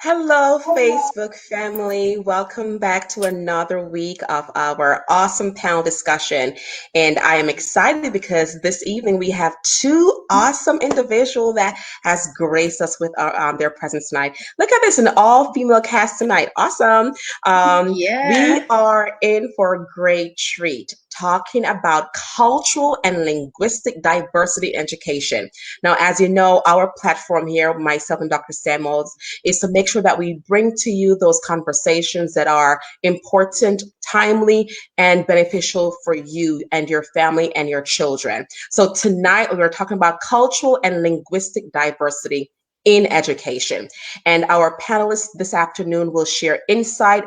Hello, Facebook family. Welcome back to another week of our awesome panel discussion. And I am excited because this evening we have two awesome individuals that has graced us with their presence tonight. Look at this, an all-female cast tonight. Awesome. We are in for a great treat talking about cultural and linguistic diversity in education. Now, as you know, our platform here, myself and Dr. Samuels, is to make sure that we bring to you those conversations that are important, timely, and beneficial for you and your family and your children. So tonight we're talking about cultural and linguistic diversity in education. And our panelists this afternoon will share insight,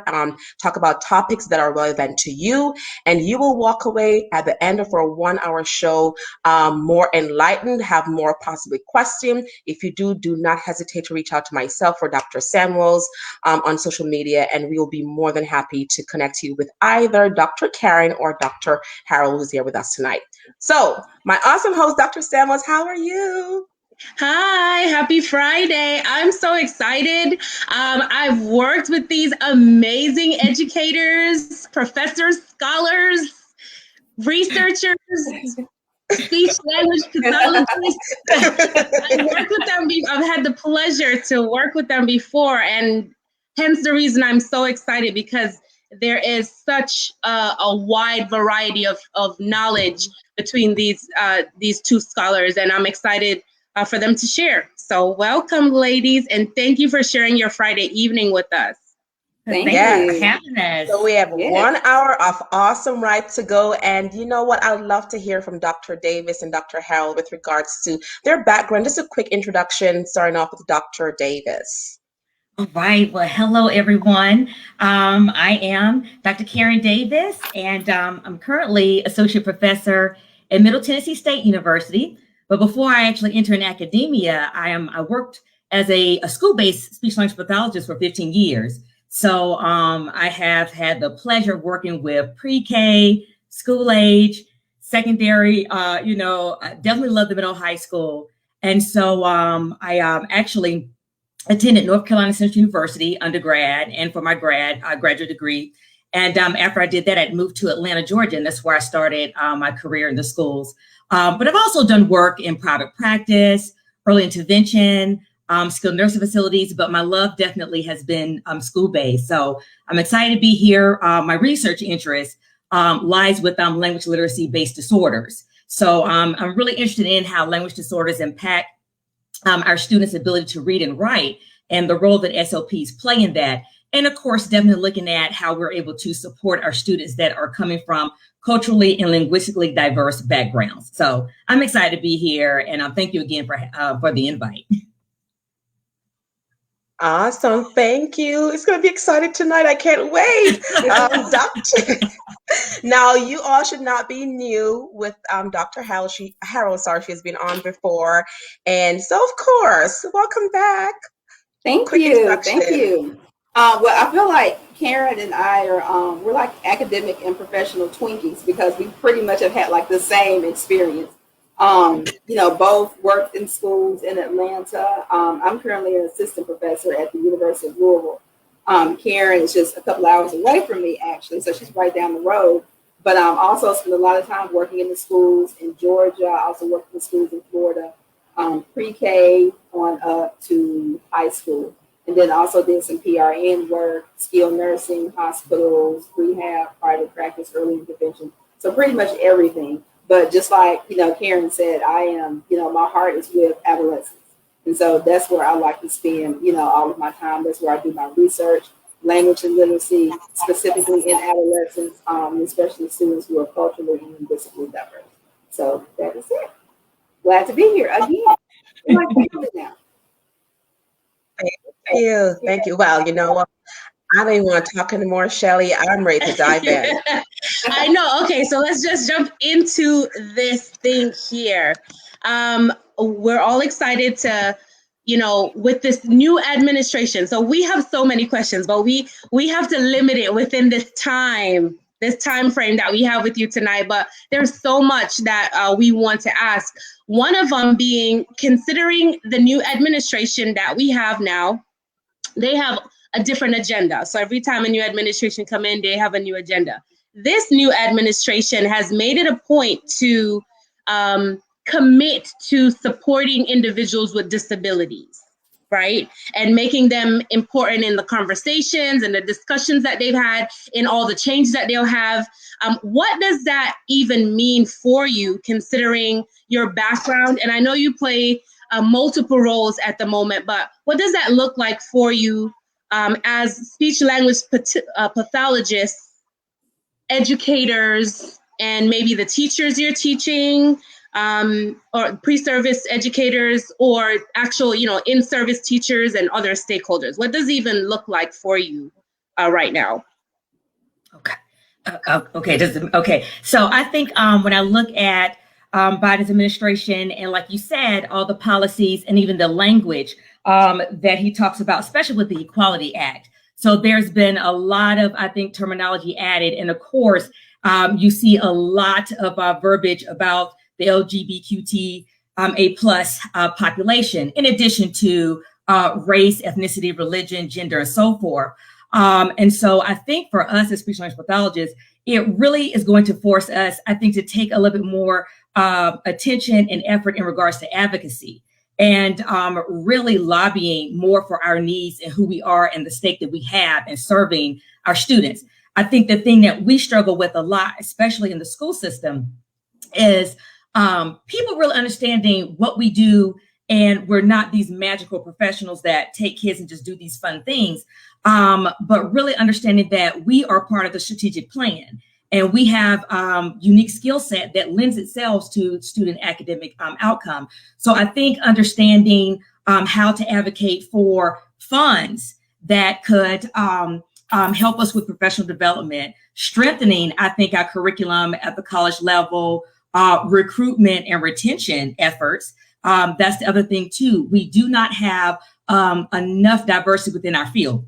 talk about topics that are relevant to you, and you will walk away at the end of our 1 hour show more enlightened, have more possibly questions. If you do not hesitate to reach out to myself or Dr. Samuels on social media, and we will be more than happy to connect you with either Dr. Karen or Dr. Harrell, who's here with us tonight. So my awesome host, Dr. Samuels, how are you? Hi, happy Friday. I'm so excited. I've worked with these amazing educators, professors, scholars, researchers, speech language pathologists. I've had the pleasure to work with them before, and hence the reason I'm so excited, because there is such a wide variety of knowledge between these two scholars, and I'm excited for them to share. So welcome, ladies, and thank you for sharing your Friday evening with us. Thank you for having us. So we have 1 hour of awesome ride to go. And you know what? I'd love to hear from Dr. Davis and Dr. Harrell with regards to their background. Just a quick introduction, starting off with Dr. Davis. All right. Well, hello, everyone. I am Dr. Karen Davis, and I'm currently Associate Professor at Middle Tennessee State University. But before I actually enter in academia, I worked as a school-based speech language pathologist for 15 years. So I have had the pleasure of working with pre-K, school age, secondary, I definitely love the middle high school. And so I actually attended North Carolina Central University undergrad, and for my graduate degree. And after I did that, I moved to Atlanta, Georgia, and that's where I started my career in the schools. But I've also done work in private practice, early intervention, skilled nursing facilities, but my love definitely has been school-based. So I'm excited to be here. My research interest lies with language literacy-based disorders. So I'm really interested in how language disorders impact our students' ability to read and write, and the role that SLPs play in that. And of course, definitely looking at how we're able to support our students that are coming from culturally and linguistically diverse backgrounds. So I'm excited to be here, and thank you again for the invite. Awesome. Thank you. It's going to be exciting tonight. I can't wait. Doctor. Now, you all should not be new with Dr. Harrell. She has been on before. And so, of course, welcome back. Thank you. Thank you. Well, I feel like Karen and I are, we're like academic and professional Twinkies, because we pretty much have had like the same experience. Both worked in schools in Atlanta. I'm currently an assistant professor at the University of Louisville. Karen is just a couple hours away from me, actually, so she's right down the road. But also spent a lot of time working in the schools in Georgia. I also worked in the schools in Florida, pre-K on up to high school. And then also did some PRN work, skilled nursing, hospitals, rehab, private practice, early intervention. So pretty much everything. But just like, Karen said, I am, my heart is with adolescents. And so that's where I like to spend, all of my time. That's where I do my research, language and literacy, specifically in adolescents, especially students who are culturally and linguistically diverse. So that is it. Glad to be here again. Now. Thank you. Well, you know what? I don't even want to talk anymore, Shelly. I'm ready to dive in. I know. Okay, so let's just jump into this thing here. We're all excited to, with this new administration. So we have so many questions, but we have to limit it within this time this time frame that we have with you tonight, but there's so much that we want to ask. One of them being, considering the new administration that we have now, they have a different agenda. So every time a new administration come in, they have a new agenda. This new administration has made it a point to commit to supporting individuals with disabilities, right? And making them important in the conversations and the discussions that they've had, in all the change that they'll have. What does that even mean for you, considering your background? And I know you play multiple roles at the moment, but what does that look like for you as speech language pathologists, educators, and maybe the teachers you're teaching, or pre-service educators, or actual, in-service teachers and other stakeholders? What does it even look like for you right now? Okay. Okay. So I think when I look at Biden's administration, and like you said, all the policies and even the language that he talks about, especially with the Equality Act. So there's been a lot of, I think, terminology added. And of course, you see a lot of verbiage about the LGBTQT A plus population, in addition to race, ethnicity, religion, gender, and so forth. And so I think for us as speech language pathologists, it really is going to force us, I think, to take a little bit more attention and effort in regards to advocacy, and really lobbying more for our needs and who we are and the stake that we have in serving our students. I think the thing that we struggle with a lot, especially in the school system, is people really understanding what we do, and we're not these magical professionals that take kids and just do these fun things, but really understanding that we are part of the strategic plan. And we have unique skill set that lends itself to student academic outcome. So I think understanding how to advocate for funds that could help us with professional development, strengthening, I think, our curriculum at the college level, recruitment and retention efforts. That's the other thing too. We do not have enough diversity within our field.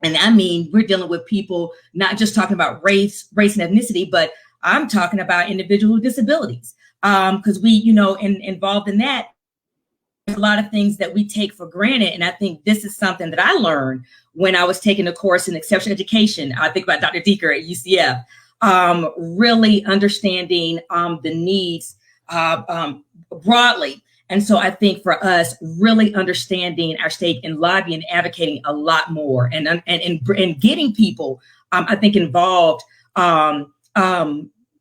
And I mean, we're dealing with people, not just talking about race and ethnicity, but I'm talking about individual with disabilities. Because we, involved in that, there's a lot of things that we take for granted. And I think this is something that I learned when I was taking a course in exceptional education. I think about Dr. Decker at UCF, really understanding the needs broadly. And so I think for us, really understanding our stake in lobbying and advocating a lot more, and getting people, I think, involved, I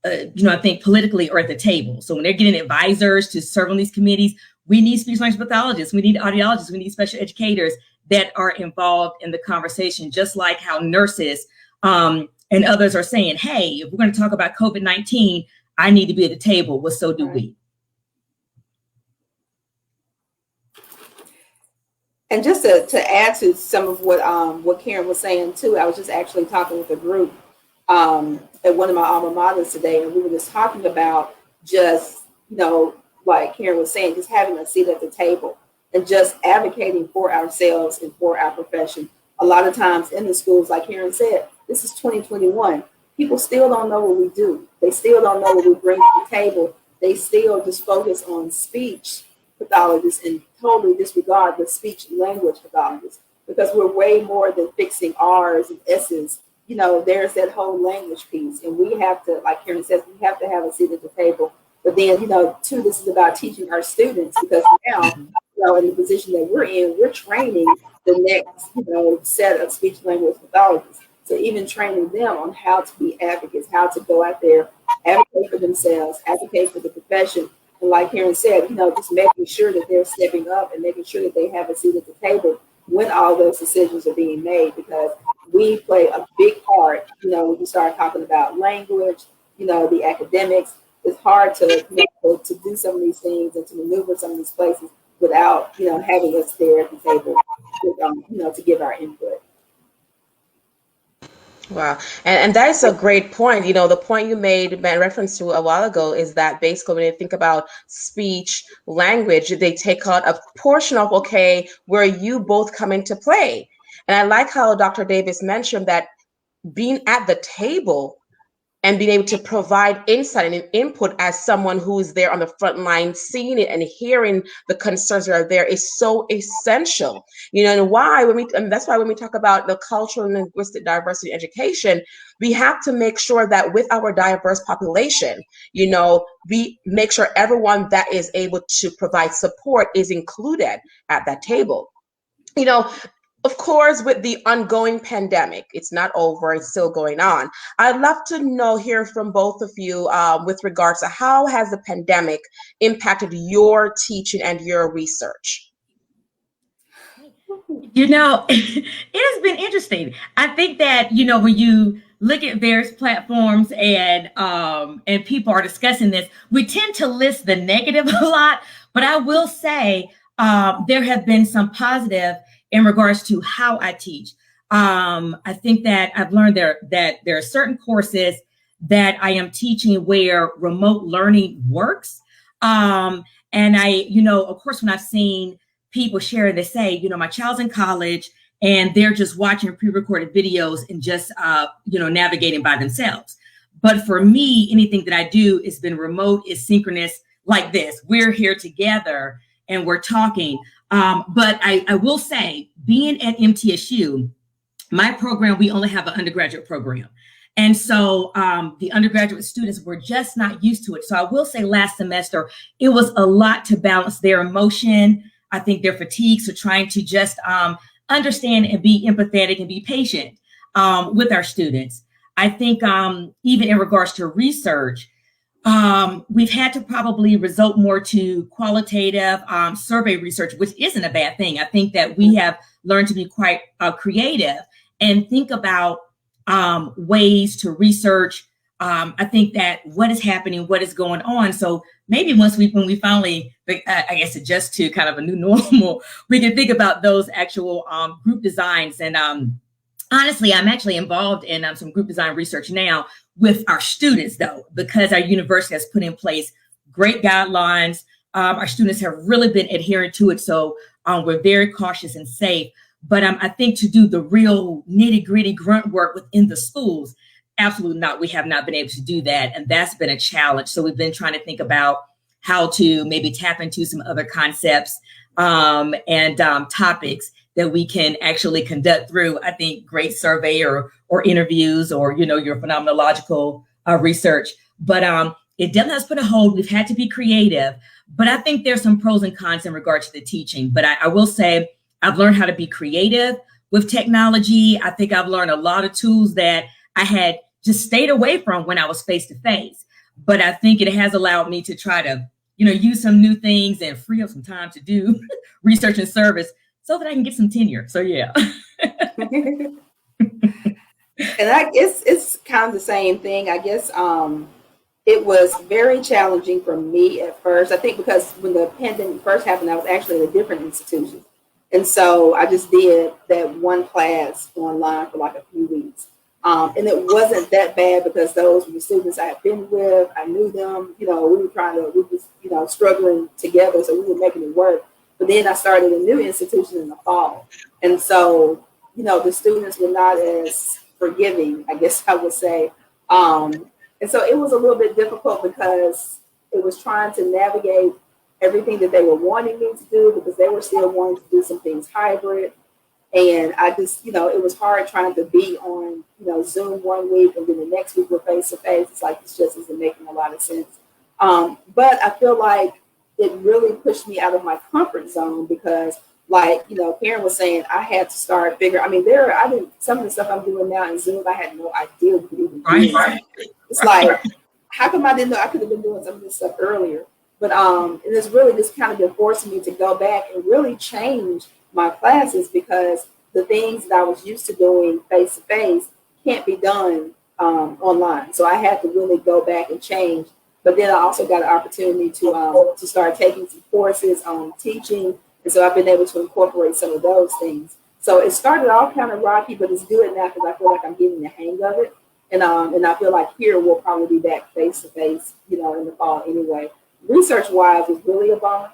think politically or at the table. So when they're getting advisors to serve on these committees, we need speech language pathologists, we need audiologists, we need special educators that are involved in the conversation, just like how nurses and others are saying, hey, if we're going to talk about COVID-19, I need to be at the table. Well, so do we. And just to add to some of what Karen was saying too, I was just actually talking with a group at one of my alma maters today, and we were just talking about just, like Karen was saying, just having a seat at the table and just advocating for ourselves and for our profession. A lot of times in the schools, like Karen said, this is 2021. People still don't know what we do. They still don't know what we bring to the table. They still just focus on speech pathologists and totally disregard the speech language pathologists, because we're way more than fixing R's and S's. There's that whole language piece, and we have to, like Karen says, we have to have a seat at the table. But then, too, this is about teaching our students, because now, in the position that we're in, we're training the next, set of speech language pathologists. So even training them on how to be advocates, how to go out there, advocate for themselves, advocate for the profession. And like Karen said, just making sure that they're stepping up and making sure that they have a seat at the table when all those decisions are being made, because we play a big part, when you start talking about language, the academics. It's hard to do some of these things and to maneuver some of these places without, having us there at the table, to give our input. Wow. And that is a great point. The point you made reference to a while ago is that basically when you think about speech language, they take out a portion of, where you both come into play. And I like how Dr. Davis mentioned that being at the table and being able to provide insight and input as someone who is there on the front line, seeing it and hearing the concerns that are there is so essential. And that's why when we talk about the cultural and linguistic diversity education, we have to make sure that with our diverse population, we make sure everyone that is able to provide support is included at that table. Of course, with the ongoing pandemic, it's not over, it's still going on. I'd love to hear from both of you with regards to how has the pandemic impacted your teaching and your research? It has been interesting. I think that, when you look at various platforms and people are discussing this, we tend to list the negative a lot, but I will say there have been some positive in regards to how I teach. I think that I've learned that there are certain courses that I am teaching where remote learning works. And of course, when I've seen people share, they say, my child's in college and they're just watching pre-recorded videos and just, navigating by themselves. But for me, anything that I do has been remote, is synchronous like this. We're here together and we're talking. But I will say, being at MTSU, my program, we only have an undergraduate program. And so the undergraduate students were just not used to it. So I will say last semester, it was a lot to balance their emotion. I think their fatigue. So trying to just understand and be empathetic and be patient with our students. I think even in regards to research, we've had to probably resort more to qualitative survey research, which isn't a bad thing. I think that we have learned to be quite creative and think about ways to research. I think that what is happening, what is going on. So maybe when we finally, I guess, adjust to kind of a new normal, we can think about those actual group designs. And honestly, I'm actually involved in some group design research now with our students, though, because our university has put in place great guidelines. Our students have really been adhering to it. So we're very cautious and safe. But I think to do the real nitty gritty grunt work within the schools, absolutely not. We have not been able to do that. And that's been a challenge. So we've been trying to think about how to maybe tap into some other concepts and topics that we can actually conduct through, I think, great survey or interviews or, your phenomenological research. But it definitely has put a hold. We've had to be creative. But I think there's some pros and cons in regard to the teaching. But I will say I've learned how to be creative with technology. I think I've learned a lot of tools that I had just stayed away from when I was face to face. But I think it has allowed me to try to, use some new things and free up some time to do research and service so that I can get some tenure. So, yeah. And I guess it's kind of the same thing. I guess it was very challenging for me at first. I think because when the pandemic first happened, I was actually at a different institution. And so I just did that one class online for like a few weeks. And it wasn't that bad because those were the students I had been with. I knew them, we were struggling together. So we were making it work. But then I started a new institution in the fall. And so, the students were not as forgiving, I guess I would say. And so it was a little bit difficult because it was trying to navigate everything that they were wanting me to do because they were still wanting to do some things hybrid. And I just, it was hard trying to be on, Zoom one week and then the next week we're face to face. It's like, it just isn't making a lot of sense. But I feel like it really pushed me out of my comfort zone because Karen was saying, I had to start figuring, some of the stuff I'm doing now in Zoom, I had no idea we could even do. Right. It's like, how come I didn't know I could have been doing some of this stuff earlier? But and it's really just kind of been forcing me to go back and really change my classes because the things that I was used to doing face to face can't be done online. So I had to really go back and change. But then I also got an opportunity to start taking some courses on teaching. And so I've been able to incorporate some of those things. So it started off kind of rocky, but it's good now because I feel like I'm getting the hang of it. And I feel like here we'll probably be back face to face, in the fall anyway. Research wise is really a bummer